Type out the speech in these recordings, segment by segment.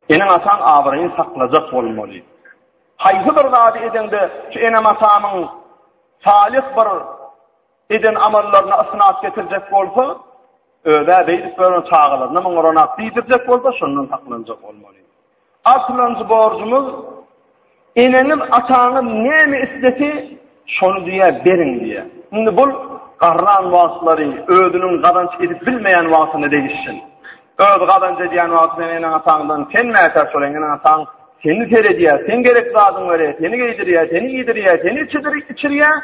Enin atan abyryny saklajak bolmaly. Haýsy bir zady edende şu enem atamyň salih bir eden amallaryna ysnat getirjek bolsa, öde beýdip bolan çağalaryna maňranak diýdirjek bolsa, şondan saklanjak bolmaly. Aslanjy borjumuz enenin atanyň näme isteti, şonu diýe beriň diýe. Indi bul garran wagtlary ödünün gadanç edip bilmeýän wagtyny değişsin. Öd gadanç edýän wagtyny eneň atanyňdan sen mäter solan eneň ataň seni terediýär, sen gerek zadyň berer, seni giydirýär, seni giydirýär, seni içirýär.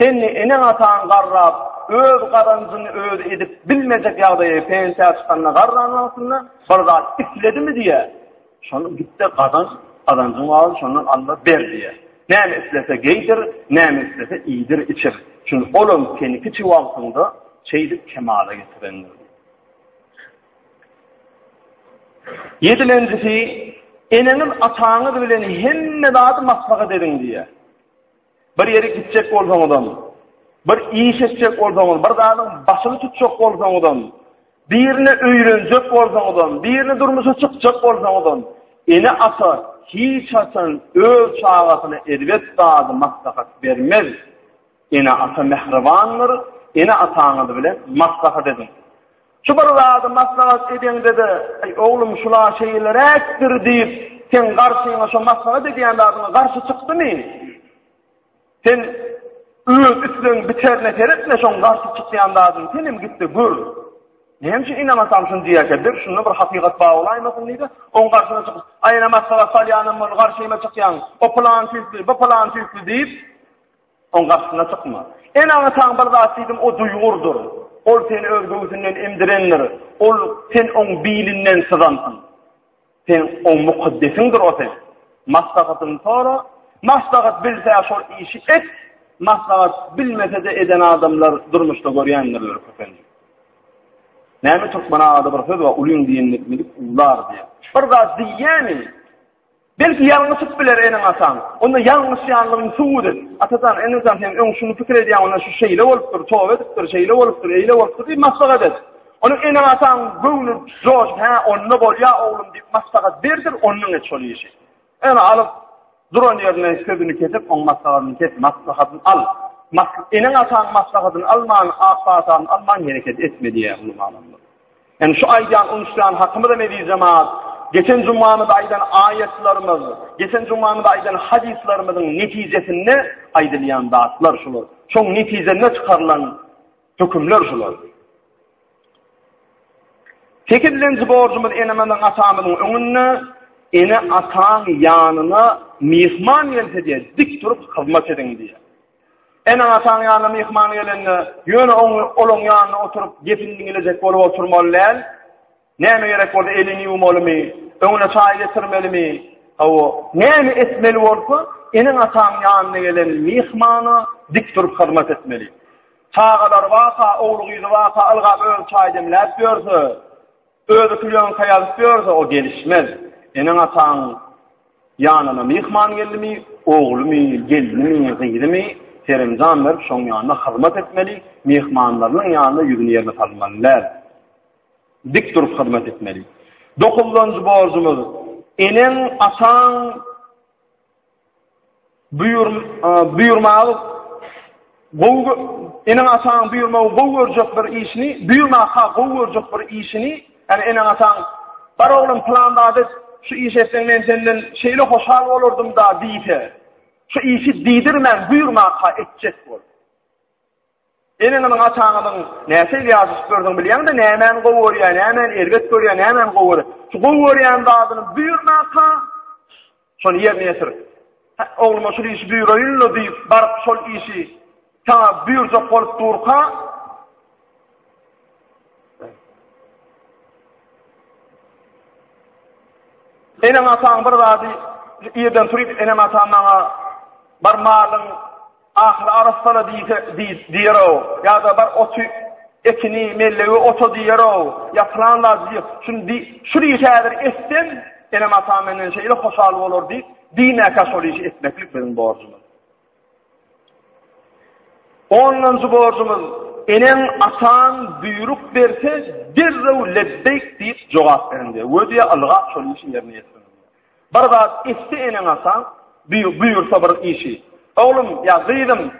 Seni eneň ataň garrap, öd gadançyny öd edip bilmejek ýagdaýa pensiýa çykanyna garranlasyna bir zat isledimi diýe. Şonu gitti gadancyň wagy şondan Allah ber diýe. Näme islese geydir, näme islese iýdir içir. Çünki olum seni kiçi wagtynda çeýdip kemala getirendir. Yedilencisi, enenin ataňy bilen hemme zady maslahat ediň diýe. Bir ýere gitjek bolsaňyzam, bir iş etjek bolsaňyz, bir zadyň başyny tutjak bolsaňyzam, birini öýrenjek bolsaňyzam, birini durmuşa çykjak bolsaňyzam, ene ata hiç hasan öz çağatyny edibet zady maslahat bermez. Ene ata mehribandyr, ene ataňy bilen maslahat ediň. Şu bir zady maslahat ediň dedi, oğlum şula şeýler ekdir diýip, sen garşyňa şu maslahat edýän zadyna garşy çykdymy? Sen öz üstüň biterne teretme şoň garşy çykýan zadyny senim gitdi gör. Näme inamasam şunu diýerdir, şunu bir hakykat baglaýmasyn diýdi. On garşyna çykyp, aýna maslahat salýanym bol garşyma çykýan, o plan tüýsli, bu plan tüýsli diýip on garşyna çykma. En aňytaň bir zat diýdim, o duýgurdur. Ol seni özgüsünden emdirenler. Ol sen on bilinden sızansın. Sen on mukaddesindir o sen. Maslahatın sonra, maslahat bilse şol işi et, maslahat bilmese de eden adamlar durmuşda görýänler efendim. Näme türkmen ady bir söz we ulun diýenlik ular diýe. Bir zat diýýäni belki ýalňysyk biler eneň ataň. Onda ýalňyş ýanlygyny suwudyr. Atadan enizan sen öň şunu pikir edýän, ona şu şeýle bolupdyr, towa edipdir, şeýle bolupdyr, eýle bolupdyr diýip maslahat et. Onu eneň ataň göwnü joş, ha, onna bol ýa oglum diýip maslahat berdir, onuň et şol işi. Ene alyp duran ýerine sözüni kesip, on maslahatyny kes, maslahatyny al. Eneň ataň maslahatyny alman, aqsatan alman hereket etme diýe ulamalar. Yani şu aýdan unuşlan hakymda mediýi jemaat geçen cumamyda aýdan ayetlerimiz, geçen cumamyda aýdan hadislerimizin netijesini aýdylýan zatlar şular. Şoň netijene çykarylan hökümler şular. Sekizinci borcumuz enemenin atamynyň öňünde ene ataň ýanyna mehman gelse diye dik durup hyzmat ediň diye. Ene ataň ýanyna mehman gelende ýöne olaň ýanyna oturup gepindiňilecek bolup oturmalylar. Näme gerek bolsa elini yumalymy, öňüne çaý getirmelimi? Hawa näme etmeli bolsa, eneň ataň ýanyna gelen mehmana dik durup hyzmat etmeli. Çağalar waka, oğlugy waka algap öň çaý demläp ýörse, öňe külýän kaýalyp ýörse o gelişmez. Eneň ataň ýanyna mehman gelimi, oğlumy, gelinimi, gyrimi Terimzan verip şoň ýanyna hyzmat etmeli, mehmanlarynyň ýanyna ýüzüni ýerine salmalylar. Dik durup hyzmat etmeli. 9-njy borjumuz eneň ataň buyurmagy eneň ataň buyurmagy gowurjak bir işini, buyurmaga gowurjak bir işini, yani eneň ataň bar oglum planlady, şu iş etsen men senden şeýle hoşal bolurdum da diýse. Şu işi diýdirmän buyurmaga etjek bol. Eneň ataňyň näse ýazyp gördüň bilýän de nämen gowurýar, nämen erbet görýär, nämen gowur. Şu gowurýan dadyny buyurmaga şol ýerine ýetir. Ogluma şu işi buyurýarly diýip baryp şol işi ta buyurjak bolup durka eneň ataň bir zady ýerden turup eneň ataňa bar malyň ahly arasala diýero, ýa-da bar otu ekini mellegi oto diýero, ýa plan lazım. Şunu ýetir etdim, enem atam menden şeýle hoşal bolur diýip, dine kaşoly iş etmeklik benim borcumuz. 10-njy borcumuz enem atam buyruk berse derrew lebbeyk diýip jogap berdi. Ödüye algap şol işi ýerine ýetsin. Barda isti enen asan buyursa bir işi. Oğlum ya zeydim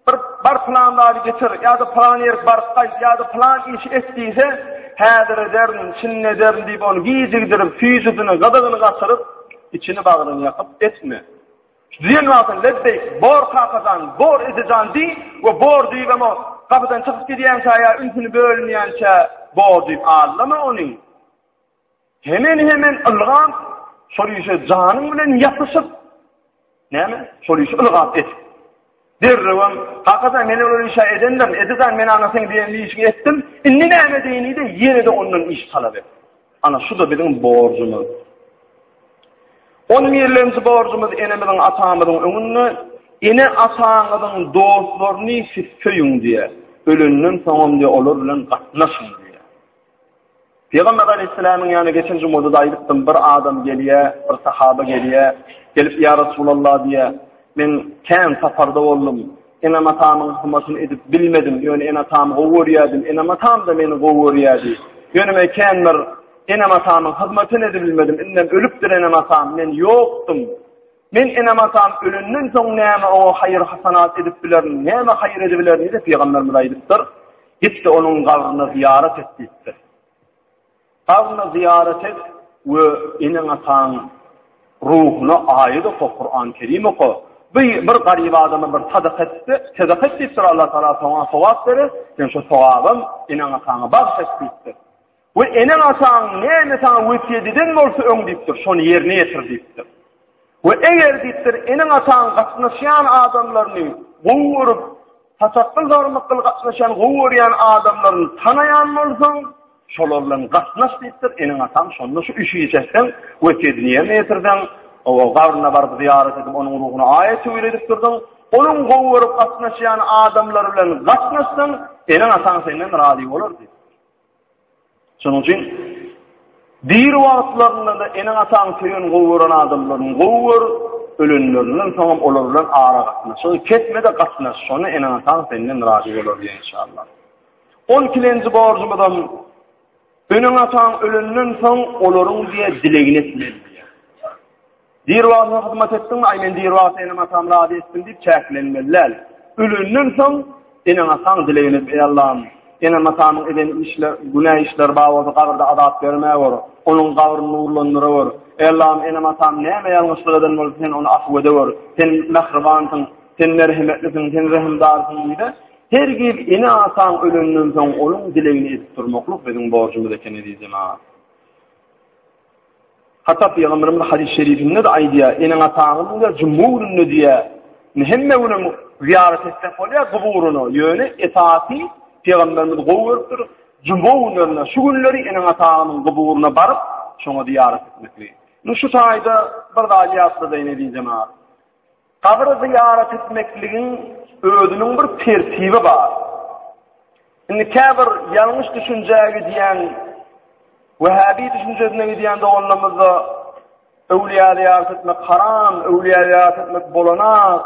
bir planları getir ya da plan yer barqay ya da plan işi etdiyse häzir ederin, çin ederin deyip onu giydirip füzüdünü, gadagını qaçırıp içini bağrını yakıp etme. Ziyan altın leddey bor kakazan, bor edican di ve bor deyip ama kapıdan çıkıp gidiyense ya üntünü bölmeyense bor deyip ağırlama onu. Hemen ılgan soruysa canın bilen yapışıp neyme? Soruysa ılgan et. Derrivim, hakikaten meni olur işe edendim, ediden meni anasını diyen bir işini ettim, inni neyme deyini de yine de onun iş talep et. Ana şu da bizim borcumuz. Onun yerlerimizi borcumuz, enemizin atamızın önünü, ene atanızın dostlarını siffeyün diye, ölünün sonum diye olurlan katnaşın diye. Peygamber Aleyhisselam'ın yani geçen cumhurda da aylıktım, bir adam geliye, bir sahaba geliye, gelip ya Resulallah diye, men kän safarda boldum. Enem atamyň hurmatyny edip bilmedim. Ýöne en atam gowurýardy. Enem atam da meni gowurýardy. Ýöne men kändir enem atamyň hyzmatyny edip bilmedim. Inden ölüpdir enem atam. Men ýokdum. Men enem atam ölünden soň näme o hayır hasanat edip bilerim. Näme hayır edip bilerim diýip Peýgamberimiz aýdypdyr. Gitdi onuň gabryny ziyaret etdi. Gabryny ziyaret et we enem atam ruhuna aýyt o Kur'an-ı Kerim oku. Bir garip adamı bir sadaka etti, Allah Teala sana sowap verir, sen şu sowabım inen atana bahşetdi. Ve inen atan näme sana wesiýet bolsa öňdipdir, şonu ýerine ýetiripdir. Ve eger ditdir inen atan gatnaşan adamlaryny gowurup, tasakkul garmykly gatnaşan gowurýan adamlaryny tanayan bolsaň, şolarlaryň gatnaş ditdir, inen atan şonu şu işi ýetirsen, wesiýetini ýerine ýetirsen, o gavrına barıp ziyaret edip onun ruhuna ayet öğretip durdun. Onun govurup katnaşayan adamlar bilen katnaşsın, enen atan senden razı olur diyor. Şunun için dir wagtlarynda da enen atan seýen govuran adamlaryň govur ölünlerinin tamam olurlar ara katnaşy. Ketmede katnaş, şonu enen atan senden razı olur diyor inşallah. 12-nji borjumdan enen atan ölünden soň olaryň diye dilegini etmeli. Dirwağına hizmet ettin, aynen dirwağına enem atam razı etsin deyip çäklenmeliler. Ölünden soň enem atam dilegini ey Allah'ım, enem atamyň eden işler, günah işler bawazy gabrda azap bermäwer, onuň gabryny nurlandyrawer. Ey Allah'ım, enem atam näme ýalňyşlyk eden bolsa sen onu afw edewer. Sen mehribansyň, sen merhemetlisin, sen rahimdarsın diýdi. Her gip enem atam ölünden soň onuň dilegini edip durmaklyk biziň borjumuz eken diýdim ha. Hatta Peygamberimiz hadis-i şerifinde de aýdýar, enen atanyň da cumhurunu diye, hemme onu ziyaret etsek bolýar guburuny, ýöne etaati Peygamberimiz gowurupdyr, cumhuruna şu günleri enen atanyň guburuna baryp, şoňa ziyaret etmekli. Şu taýda bir daýatda diýene diýjem ha. Kabry ziyaret etmekligiň özüniň bir tertibi bar. Indi käbir ýalňyş düşünjäge diýen Vehhabi düşüncesine gidiyen de onlarımızda evliya ziyaret etmek haram, evliya ziyaret etmek bolanak,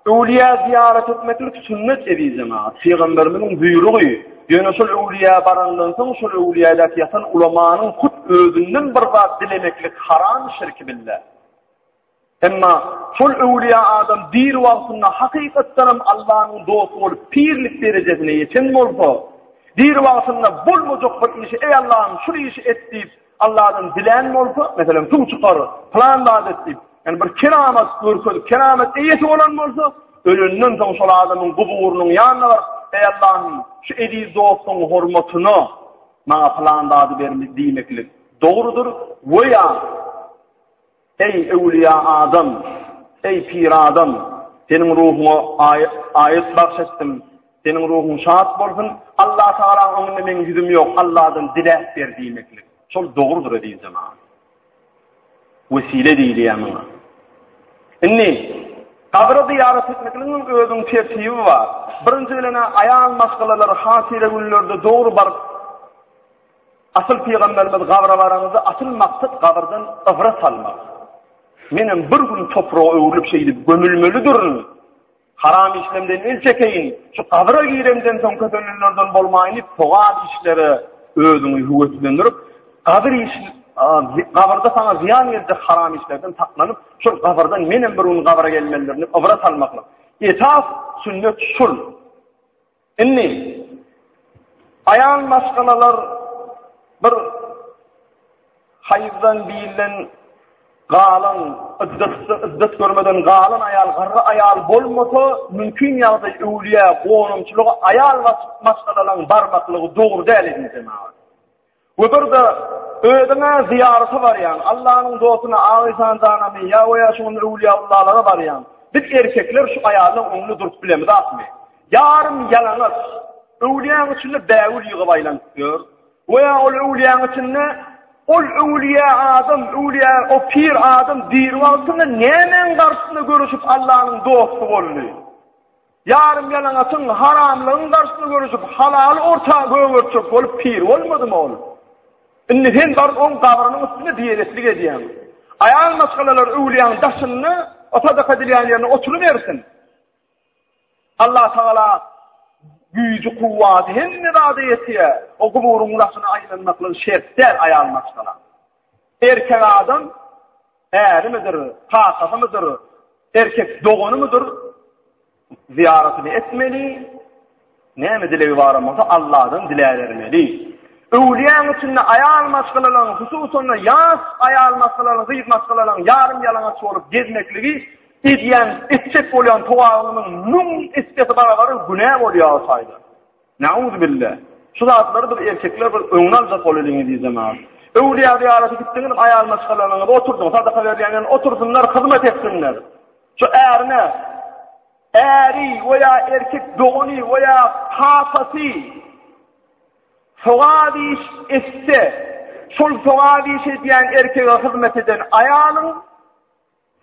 evliya ziyaret etmeklik sünnet evi cemaat. Peygamberimizin buyruğu, yani şol evliya barandan soň şol evliyadaki yatan ulamanyň kut özünden bir zat dilemeklik haram, şirk billah. Emma şol evliya adam bir wagtynda hakykatdan Allah'ın dostu bolup pirlik derejesine ýeten bolsa, dir wagtynda bolmajak bir işi, ey Allah'ım şu işi et deyip Allah'dan dilen bolsa, mesela tüm çıkar, plan da etdi. Yani bir keramet görkölüp, keramet eýeti bolan bolsa, ölünden soň şol adamyň guburunyň ýanyna bar, ey Allah'ım şu ediz dostuň hormatyny maňa plan da bermi diýmeklik dogrudur. Weya ey evliya adam, ey pir adam, senin ruhuna ayet bahşettim, senin ruhun şahat bolsun, Allah Teala onunla men yüzüm yok, Allah'dan dilek ver diýmeklik. Şol dogrudur diýjem ha. Vesile diýilýär. Inni kabry ziyaret etmekligiň özüň tertibi bar. Birinji bilene aýal maskalalar hasire günlerde dogry bar. Asıl Peygamberimiz gabra baranyňyzda asıl maksat gabrdan ıvra salmak. Menem bir gün toprağa öwürlüp şeýdip gömülmelidir. Haram işlemden el çekeyin. Şu kabra giremden soň kötülüklerden bolmaýyp, toğal işleri özüňi hüwetlendirip, kabir iş gabrda sana ziyan geldi haram işlerden taklanıp şu gabrdan menen bir onu gabra gelmelerini avra salmakla. Etaf sünnet şul. Inni ayan maskalalar bir hayızdan bilen galan ıddet görmeden galan ayal garra ayal bolmasa mümkün ýagda öwliýa gonumçylygy ayal maskalaryň barmaklygy dogry däl edildi ma. Bu burada ödüne ziyareti var yani. Allah'ın dostuna ağıysan zanami ya o yaşımın evliyaullahlara var yani. Biz erkekler şu ayağının onunu durup bilemiz atmayı. Yarım yalanız. Evliyanın içinde bäwül yığıbaylan tutuyor. Veya o evliyanın içinde o evliya adam, evliya o pir adam dirin altında nemen karşısında görüşüp Allah'ın dostu oluyor. Yarım yalanatın haramlığın karşısında görüşüp halal ortağı görüşüp olup pir olmadı mı oğlum? İnnifin var on kavranın üstüne diyeletlik ediyem. Ayağın maskalalar öwliyanın daşını o sadaka edilen yerine oturup versin. Allah Teala gücü kuvveti hem iradiyetiye o kuburun daşını aylanmakla şert der ayağın maskala. Erkek adam eri midir, kasası mıdır, erkek doğunu mudur? Ziyaretini etmeli. Ne mi dileği var ama Allah'ın dileğlermeli. Öwliýanyň içinde ayal maskalaryň, hususunda ýas ayal maskalaryň, zıýyt maskalaryň yarım yalana çolup gezmekligi edýän, etjek bolýan towağanyň nun iskesi barabary günä bolýar saýda. Nauzu billah. Şu zatlary bir erkekler bir öňnalja bolýan diýsemär. Öwliýa ziýarety gitdiňiz ayal maskalaryňa oturdum, sadaka berýänler otursunlar, hyzmat etsinler. Şu ärine äri veya erkek doğunu veya kasasy Sogadiş etse, şol sogadiş ediyen erkeğe hizmet eden ayağının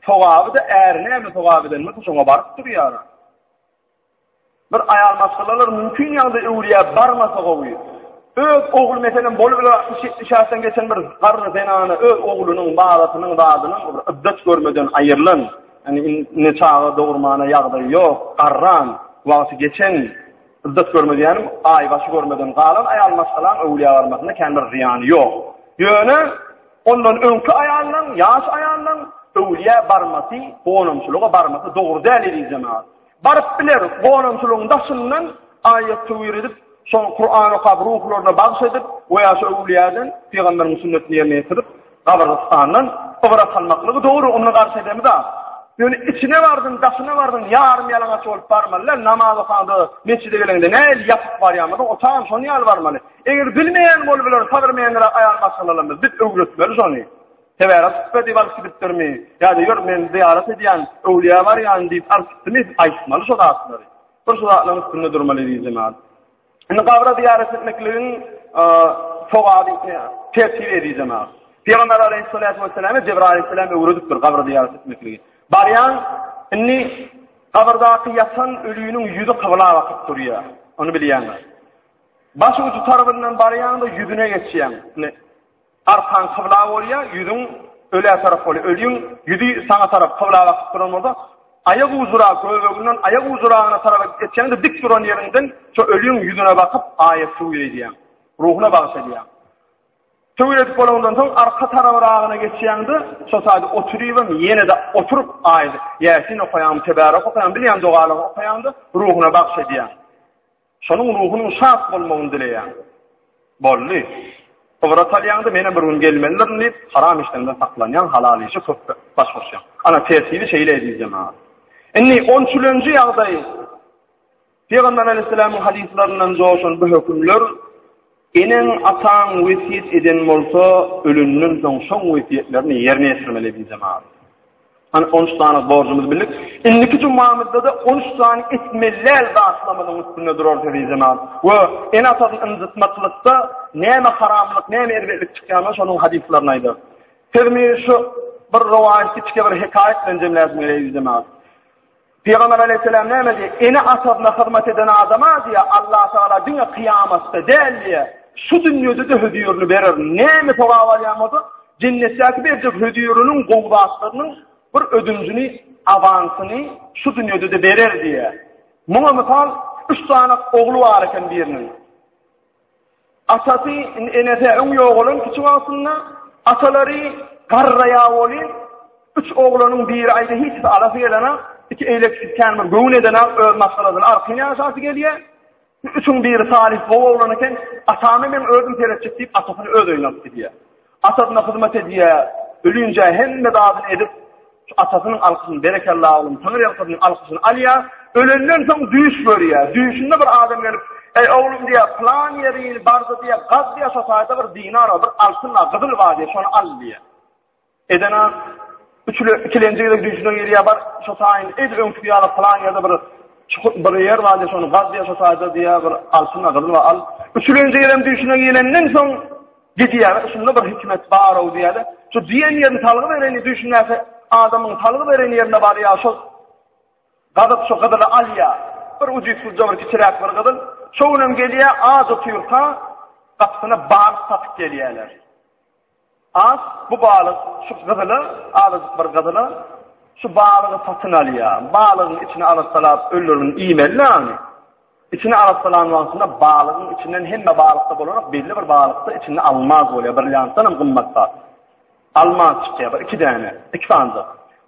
sogabi de erine mi sogabi den mi şoňa baryp durýar. Bir ayal maskalalar mümkün ýagda öwliýa barmasa goýup. Öz ogul meselen bolup 60-70 ýaşdan geçen bir garry zenany öz oglunyň balatynyň dadynyň ıddet görmeden aýyrlan. Yani ne çağa doğurmana ýagdaý ýok, garran, wagty geçen ıddet görmediğim, ay başı görmeden kalan ayal maskalan öwliýa barmasynda kendi ziyanı yok. Ýöne ondan öňkü ayallan, ýaş ayallan öwliýa barmasy, gonumçylyga barmasy dogry däl edilýär. Barıp biler, gonumçylygyň daşyndan ayet tewir edip, şoň Kur'an okap ruhlaryna bagş edip, we ýa-da öwliýadan peýgamberiň sünnetini ýerine ýetirip, gabrstandan owra salmaklygy dogry onu garşy edemiz ha. Yani içine vardın, daşına vardın, yarım yalana çolup varmalılar, namaz okandı, mescide gelende ne yapıp var yağmadı, o tamam şonu yal varmalı. Eğer bilmeyen bolbiler, sabırmayanlara ayar masalalımız, biz öğretmeliz onu. Teverat süpeti balki bittirmeyi, ya da yor, men ziyaret ediyen, öwliya var yani deyip, arkitimiz ayışmalı şu da aslında. Bir şu da aklının üstünde durmalı diyeceğim abi. Şimdi kavra ziyaret etmeklerin çok adi tesir edeceğim abi. Peygamber Aleyhisselatü Vesselam'ı Cebrail Aleyhisselam'ı uğradıktır kavra ziyaret etmeklerin. Baryan, inni kabardaki yatan ölüyünün yüzü kıvla vakit duruyor. Onu bilýänler. Başı ucu tarafından baryan da yüzüne geçýän. Arkan kıvla bolýar, yüzün öle taraf bolýar. Ölüyün yüzü sana taraf kıvla vakit duranmada, ayak uzura göbeğinden ayak uzurağına tarafa geçýän dik duran yerinden şu ölüyün yüzüne bakıp ayet suyu edýän. Ruhuna bagş edýän. Tövret bolondan soň arka tarafına geçýändi, şo saýda oturypym, ýene de oturup aýdy. Ýasin okaýan, tebarek okaýan, bilýän dogalyk okaýandy, ruhuna bagş edýän. Şonuň ruhunyň şat bolmagyny dileýän. Bolly. Owra talýandy, mene bir gün gelmeliler diýip, haram işlerden saklanýan halal işi köp baş bolýan. Ana tesiri şeýle edilýär ha. Inni 13-nji ýagdaý Peygamber Aleyhisselam'ın hadislerinden joşan bu hükümler enen atan wesiýet eden bolsa ölünden soň şoň wesiýetlerini ýerine ýetirmeli diýjem abi. Hani 13 tane borcumuz bildik. Inniki cumamızda da 13 tane etmeller başlamadan üstünde durur diýjem abi. Ve en asasyň ınzytmaklyda näme haramlyk, näme erbetlik çykýany şonuň hadislerini aýdy. Termi şu bir rivayet kiçik bir hikaýet bilen jemläşme diýjem abi. Peygamber Aleyhisselam näme diýär? Ene asadyna hyzmat eden adama diýär, Allah Taala dünya kıyamatda däl şu dünýede de hödüýürni berer. Näme togawalyamady? Cennetdäki berjek hödüýüriniň gowdaşlarynyň bir ödünjini, avansyny şu dünýede de berer diýär. Muňa mysal 3 tane oglu bar eken birinin. Asasy enete öň ýoğulun kiçik wagtynda Ataları qarraya olin, 3 oğlanın biri ayda hiç de alası gelene, 2 elektrik känmer göwn edene masaladan arkyna asasy gelýär. 3'ün biri salih bu oğlanken atamy men öldüm tereccüt diýip atasyny öldürýär diýär. Atasyna hyzmat edýär, ölünce hemme dadyny edip atasynyň alkysyny berekallahu alym, Tanrı ýaratynyň alkysyny alýar. Ölenden soň düýüş görýär. Düýüşinde bir adam gelip, "Ey oğlum diýär, plan ýeri barda diýär, gaz diýär şosaýda bir dinar, bir altynla gyzyl bar diýär, şonu al diýär." Edena ikilenci ýerde düýüşine gelýär, bar şosaýyn ed öňküýäle plan ýerde bir yer bar diýär, şonu gaz diýär şosaýda diýär, bir altynla gyzyl al. Üçüncü ýerde düýüşine gelenden soň gidýär, şunda bir hikmet bar o diýär. Şu diýen ýerni talgyp bereni düýüşnäse adamyň talgyp bereni ýerine bar ýa, şo gadyp şu gadyla alýa. Bir ujutsuz jabr kiçiräk bir gadyl, şoňam gelýär, az oturýa, gatyna bar satyp gelýärler. Az bu balyk şu gadyla, az bir gadyla şu balygy satyn alýar. Balygyň içine alasalar öllürin iýmelläni. İçine alasalan wagtynda balygyň içinden hemme balykda bolanok belli bir balykda içinde almaz bolýar, bir ýantan gymmatda. Almaz çykýar, 2 däne, 2 fanza.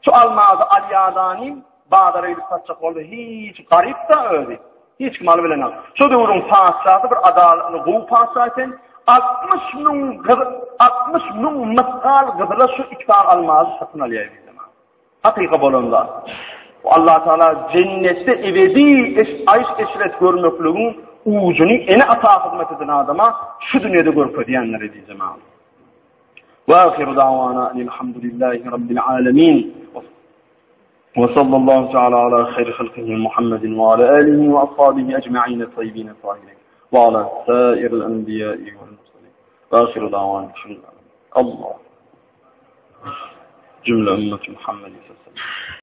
Şu almazy alýadany Bağdara edip satacak oldu. Hiç garip da öyle. Hiç kim alı bilen al. Şu durun pasatı bir adalı bu pasaten 60 nun maskal gıdala şu iktar almazı satın alıyor bir zaman. Hakika bolanda. Allah Teala cennette ebedi ayş eşret görmekliğin ucunu ene ata hizmet eden adama şu dünyada görüp diyenlere diye zaman. Ve ahiru davana elhamdülillahi rabbil alemin. وصلى الله تعالى على خير خلقه محمد وعلى آله وأصحابه أجمعين الطيبين الطاهرين وعلى سائر الأنبياء والمرسلين وآخر دعوانا الله جملة أمة محمد صلى الله عليه وسلم